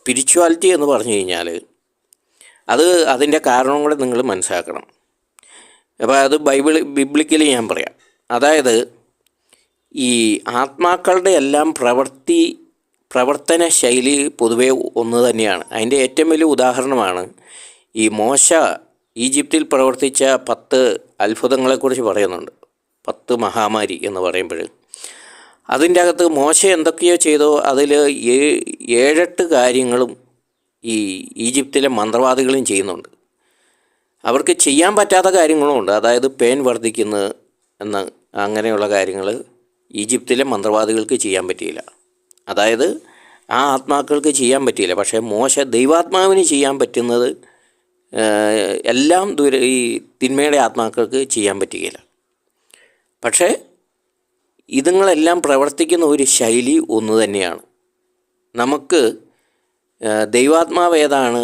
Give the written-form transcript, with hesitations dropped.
Spirituality എന്ന് പറഞ്ഞു കഴിഞ്ഞാൽ അതിൻ്റെ കാരണം കൂടെ നിങ്ങൾ മനസ്സിലാക്കണം. അപ്പോൾ അത് ബിബ്ലിക്കലി ഞാൻ പറയാം. അതായത് ഈ ആത്മാക്കളുടെ എല്ലാം പ്രവർത്തന ശൈലി പൊതുവേ ഒന്ന് തന്നെയാണ്. അതിൻ്റെ ഏറ്റവും വലിയ ഉദാഹരണമാണ് ഈ മോശ ഈജിപ്തിൽ പ്രവർത്തിച്ച 10 അത്ഭുതങ്ങളെക്കുറിച്ച് പറയുന്നുണ്ട്. 10 മഹാമാരി എന്ന് പറയുമ്പോൾ അതിൻ്റെ അകത്ത് മോശ എന്തൊക്കെയോ ചെയ്തോ അതിൽ 7-8 കാര്യങ്ങളും ഈ ഈജിപ്തിലെ മന്ത്രവാദികളും ചെയ്യുന്നുണ്ട്. അവർക്ക് ചെയ്യാൻ പറ്റാത്ത കാര്യങ്ങളും ഉണ്ട്. അതായത് പേൻ വർദ്ധിക്കുന്നത് അങ്ങനെയുള്ള കാര്യങ്ങൾ ഈജിപ്തിലെ മന്ത്രവാദികൾക്ക് ചെയ്യാൻ പറ്റിയില്ല. അതായത് ആ ആത്മാക്കൾക്ക് ചെയ്യാൻ പറ്റിയില്ല. പക്ഷേ ദൈവാത്മാവിന് ചെയ്യാൻ പറ്റുന്നത് എല്ലാം ഈ തിന്മയുടെ ആത്മാക്കൾക്ക് ചെയ്യാൻ പറ്റുകയില്ല. പക്ഷേ ഇതുങ്ങളെല്ലാം പ്രവർത്തിക്കുന്ന ഒരു ശൈലി ഒന്ന് തന്നെയാണ്. നമുക്ക് ദൈവാത്മാവ് ഏതാണ്,